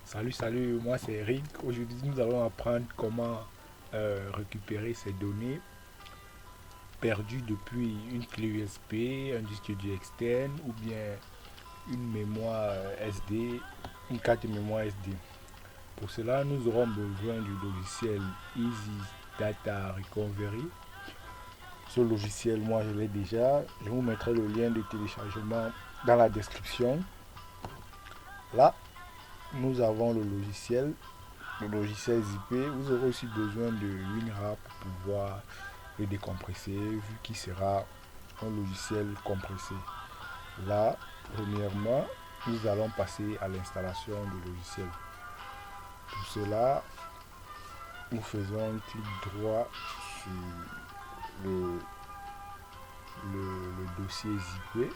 Salut, moi c'est Eric. Aujourd'hui, nous allons apprendre comment récupérer ces données perdues depuis une clé USB, un disque dur externe ou bien une mémoire SD, une carte de mémoire SD. Pour cela, nous aurons besoin du logiciel Easy Data Recovery. Ce logiciel, moi je l'ai déjà. Je vous mettrai le lien de téléchargement dans la description. Là, nous avons le logiciel zippé. Vous aurez aussi besoin de WinRAR pour pouvoir le décompresser, vu qu'il sera un logiciel compressé. Là, premièrement, nous allons passer à l'installation du logiciel. Pour cela, nous faisons un clic droit sur le, le dossier zippé.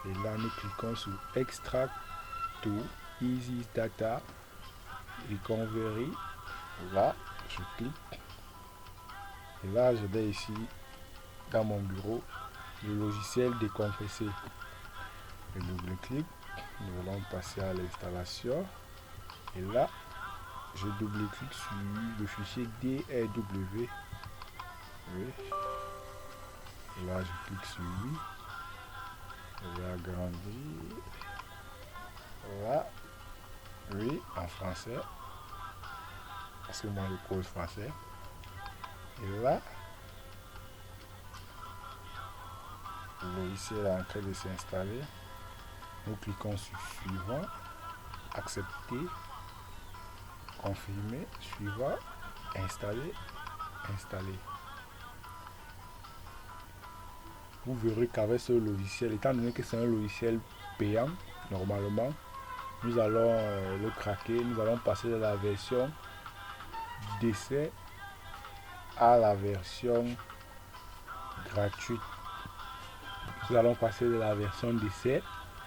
Et là, nous cliquons sur Extract to Easy Data Recovery. Là, je clique. Et là, je vais ici dans mon bureau le logiciel décompressé. Je double-clique. Nous allons passer à l'installation. Et là, je double-clique sur le fichier DRW. Oui. Et là, je clique sur oui. Je vais agrandir. Là, oui, en français. Parce que moi, je code français. Et là, le logiciel est en train de s'installer. Nous cliquons sur suivant, accepter, confirmer, suivant, installer, installer. Vous verrez qu'avec ce logiciel, étant donné que c'est un logiciel payant, normalement, nous allons le craquer, nous allons passer de la version d'essai à la version gratuite. Nous allons passer de la version d'essai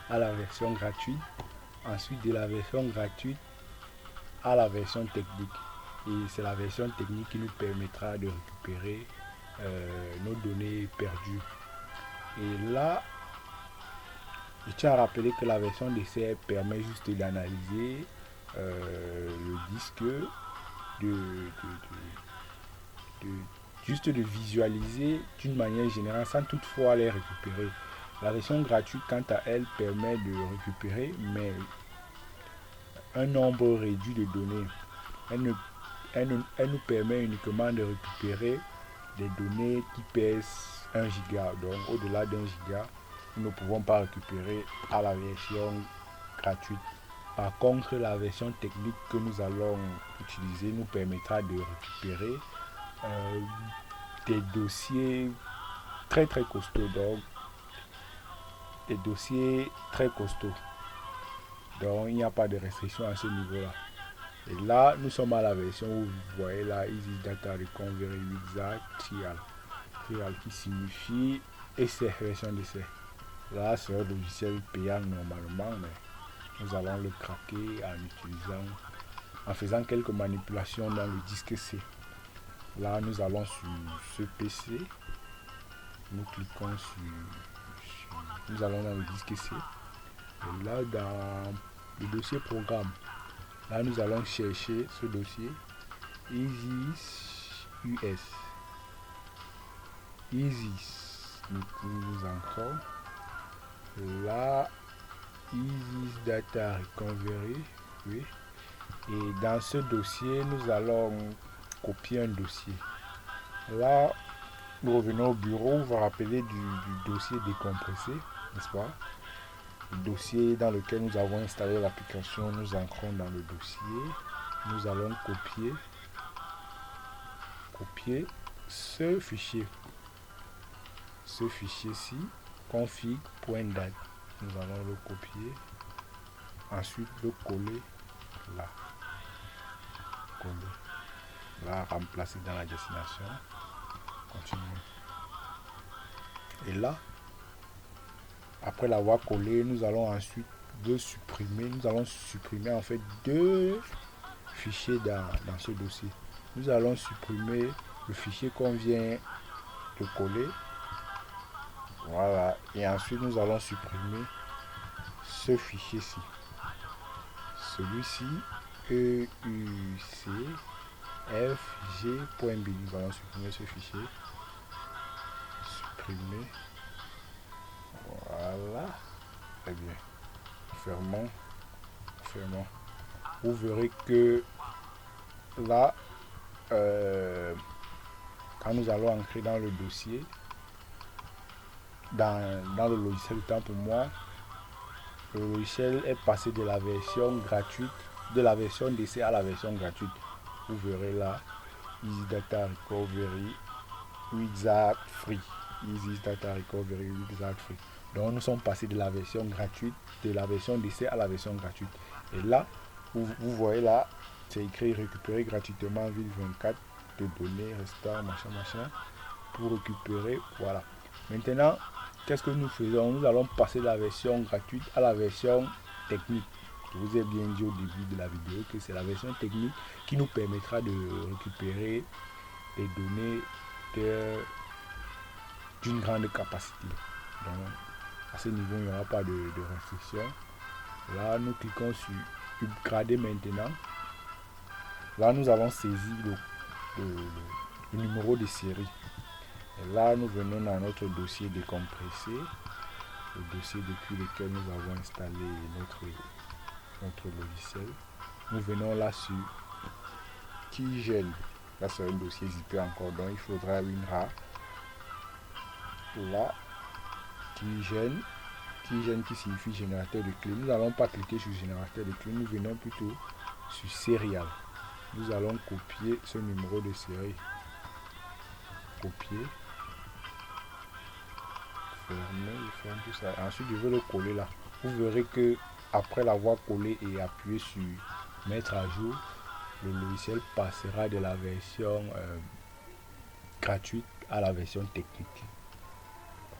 à la version gratuite, ensuite de la version gratuite à la version technique. Et c'est la version technique qui nous permettra de récupérer nos données perdues. Et là, je tiens à rappeler que la version d'essai permet juste d'analyser le disque, de, juste de visualiser d'une manière générale sans toutefois les récupérer. La version gratuite, quant à elle, permet de récupérer, mais un nombre réduit de données. Elle nous permet uniquement de récupérer des données qui pèsent 1 giga. Donc au-delà d'1 giga, nous ne pouvons pas récupérer à la version gratuite. Par contre, la version technique que nous allons utiliser nous permettra de récupérer des dossiers très costauds. Donc, des dossiers très costauds. Donc, il n'y a pas de restriction à ce niveau-là. Et là, nous sommes à la version où vous voyez là, Easy Data Recovery Wizard Trial. Trial qui signifie essai, version d'essai. Là, c'est un logiciel payant normalement, mais nous allons le craquer en faisant quelques manipulations dans le disque C. Là, nous allons sur ce PC. Nous cliquons nous allons dans le disque C. Et là, dans le dossier programme, là, nous allons chercher ce dossier Easy US. Easy. Nous ancrons. Là, Easy Data Recovery. Oui. Et dans ce dossier, nous allons copier un dossier. Là, nous revenons au bureau, on va rappeler du dossier décompressé, n'est-ce pas? Le dossier dans lequel nous avons installé l'application, nous ancrons dans le dossier. Nous allons copier ce fichier. Ce fichier-ci, config.dat. Nous allons le copier. Ensuite, le coller là. Coller. Là, remplacer dans la destination. Continuer. Et là, après l'avoir collé, nous allons ensuite le supprimer. Nous allons supprimer en fait deux fichiers dans ce dossier. Nous allons supprimer le fichier qu'on vient de coller. Voilà. Et ensuite, nous allons supprimer ce fichier-ci. celui-ci, eucfg.b. Nous allons supprimer ce fichier. Supprimer. Voilà. Très bien. Fermons. Vous verrez que là, quand nous allons entrer dans le dossier, dans le logiciel, autant pour moi, le logiciel est passé de la version gratuite, de la version d'essai à la version gratuite. Vous verrez là, Easy Data Recovery Wizard Free. Easy Data Recovery Wizard Free. Donc nous sommes passés de la version gratuite, de la version d'essai à la version gratuite. Et là, vous voyez là, c'est écrit récupérer gratuitement ville 24 de données, restant, machin, pour récupérer. Voilà. Maintenant, qu'est-ce que nous faisons? Nous allons passer de la version gratuite à la version technique. Je vous ai bien dit au début de la vidéo que c'est la version technique qui nous permettra de récupérer les données d'une grande capacité. Donc, à ce niveau, il n'y aura pas de restriction. Là, nous cliquons sur upgrader maintenant. Là, nous avons saisi le numéro de série. Et là, nous venons dans notre dossier décompressé, le dossier depuis lequel nous avons installé notre logiciel. Nous venons là sur Keygen. Là, c'est un dossier zippé encore, donc il faudra une RA. Là, Keygen qui signifie générateur de clé. Nous n'allons pas cliquer sur générateur de clé, nous venons plutôt sur Serial. Nous allons copier ce numéro de série. Copier. Ferme tout ça. Ensuite, je vais le coller là. Vous verrez que après l'avoir collé et appuyé sur mettre à jour, le logiciel passera de la version gratuite à la version technique.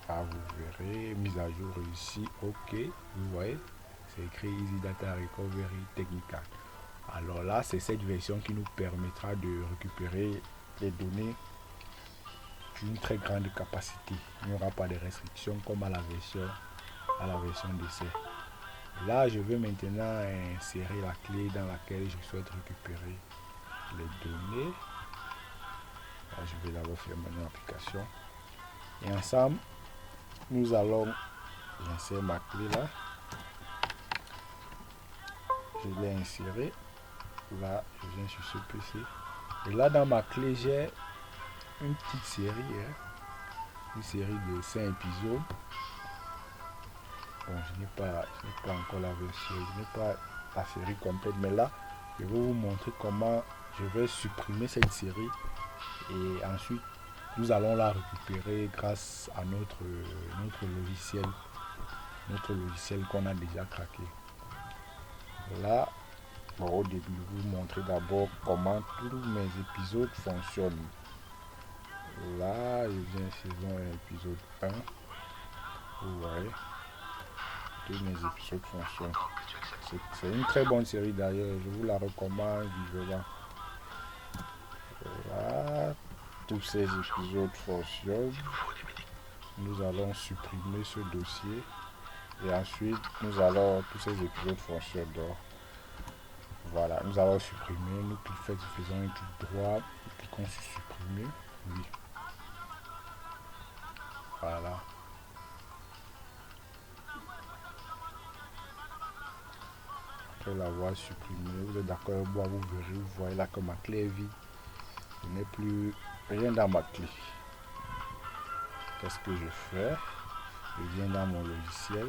Ah, vous verrez, mise à jour réussie, ok, vous voyez, c'est écrit Easy Data Recovery Technical. Alors là, c'est cette version qui nous permettra de récupérer les données d'une très grande capacité. Il n'y aura pas de restrictions comme à la version d'essai. Là, je vais maintenant insérer la clé dans laquelle je souhaite récupérer les données. Là, je vais d'abord fermer mon application. Et ensemble, nous allons insérer ma clé là. Je l'ai insérée. Là, je viens sur ce PC. Et là, dans ma clé, j'ai une petite série. Une série de 5 épisodes. Bon, je n'ai pas encore la version, je n'ai pas la série complète, mais là, je vais vous montrer comment je vais supprimer cette série et ensuite nous allons la récupérer grâce à notre logiciel qu'on a déjà craqué. Là, bon, au début, je vais vous montrer d'abord comment tous mes épisodes fonctionnent. Là, je viens saison épisode 1. Vous voyez, tous mes épisodes fonctionnent. C'est une très bonne série d'ailleurs, je vous la recommande vivement. Voilà, tous ces épisodes fonctionnent. Nous allons supprimer ce dossier et ensuite nous allons, tous ces épisodes fonctionnent. Donc, voilà, nous allons supprimer, nous faisons un clic droit, cliquons sur supprimer, oui. Voilà. Après l'avoir supprimé, vous êtes d'accord avec moi, vous verrez, vous voyez là que ma clé est vide. Il n'est plus rien dans ma clé. Qu'est-ce que je fais? Je viens dans mon logiciel.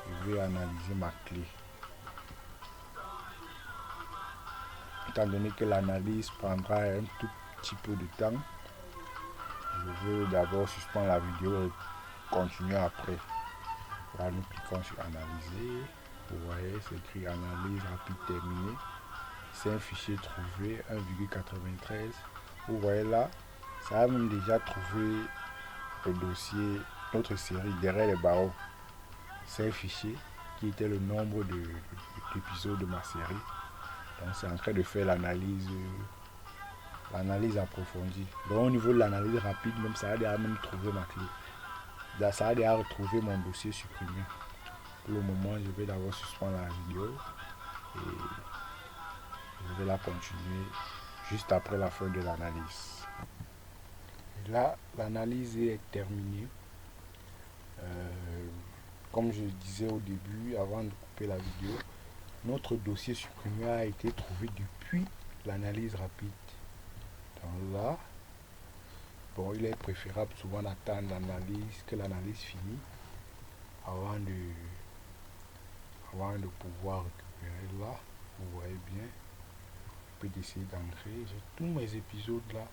Je vais analyser ma clé. Étant donné que l'analyse prendra un tout petit peu de temps, je veux d'abord suspendre la vidéo et continuer après. Là, nous cliquons sur analyser. Vous voyez, c'est écrit analyse rapide terminée. C'est un fichier trouvé 1,93. Vous voyez là, ça a même déjà trouvé le dossier, notre série derrière les barreaux. C'est un fichier qui était le nombre d'épisodes de ma série. Donc c'est en train de faire l'analyse approfondie. Donc au niveau de l'analyse rapide, même ça a déjà même trouvé ma clé. Là, ça a déjà retrouvé mon dossier supprimé. Pour le moment, je vais d'abord suspendre la vidéo. vais la continuer juste après la fin de l'analyse. Là, l'analyse est terminée. Comme je le disais au début, avant de couper la vidéo, notre dossier supprimé a été trouvé depuis l'analyse rapide. Donc là, bon, il est préférable souvent d'attendre l'analyse, que l'analyse finisse avant de pouvoir récupérer. Là, vous voyez bien, je peux essayer d'ancrer. J'ai tous mes épisodes là.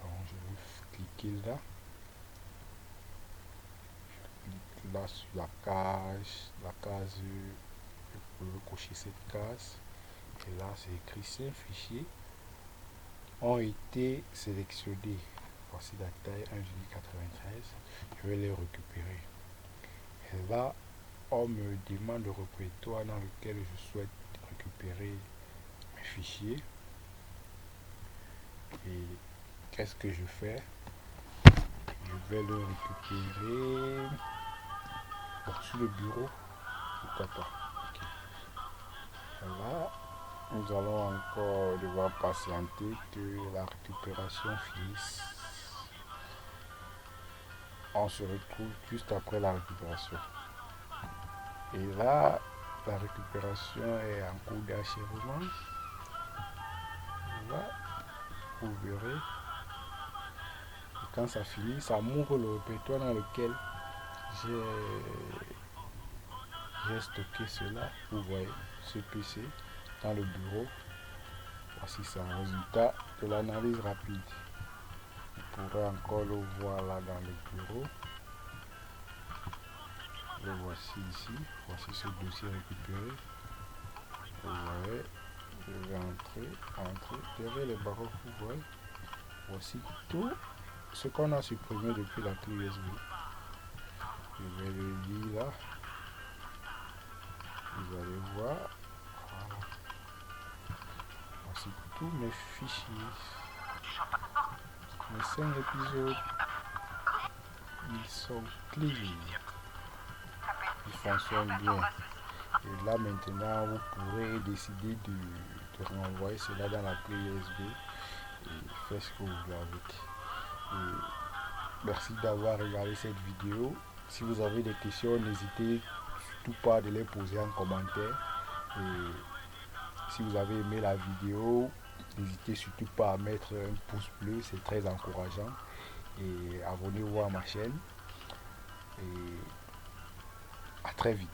Donc je vais cliquer là. Là sur la case, je peux cocher cette case. Et là c'est écrit ces fichiers ont été sélectionnés. Voici la taille 1,93. Je vais les récupérer. Et là, on me demande le répertoire dans lequel je souhaite récupérer mes fichiers. Et qu'est-ce que je fais? Je vais le récupérer sur le bureau. Pourquoi pas? Okay. Là, nous allons encore devoir patienter que la récupération finisse. On se retrouve juste après la récupération. Et là, la récupération est en cours d'achèvement. Là, vous verrez. Et quand ça finit, ça m'ouvre le répertoire dans lequel j'ai stocké cela. Vous voyez ce PC dans le bureau. Voici ça, un résultat de l'analyse rapide. Vous pourrez encore le voir là dans le bureau. Le voici ici. Voici ce dossier récupéré. Vous voyez, je vais entrer derrière les barreaux. Vous voyez, voici tout ce qu'on a supprimé depuis la clé USB. Je vais le lire là. Vous allez voir. Voilà. Voici tous mes fichiers. Mes 5 épisodes. Ils sont clean. Ils fonctionnent bien. Et là maintenant, vous pourrez décider de renvoyer cela dans la clé USB et faire ce que vous voulez avec. Et merci d'avoir regardé cette vidéo. Si vous avez des questions, n'hésitez surtout pas de les poser en commentaire. Et si vous avez aimé la vidéo, n'hésitez surtout pas à mettre un pouce bleu, c'est très encourageant. Et abonnez-vous à ma chaîne. Et à très vite.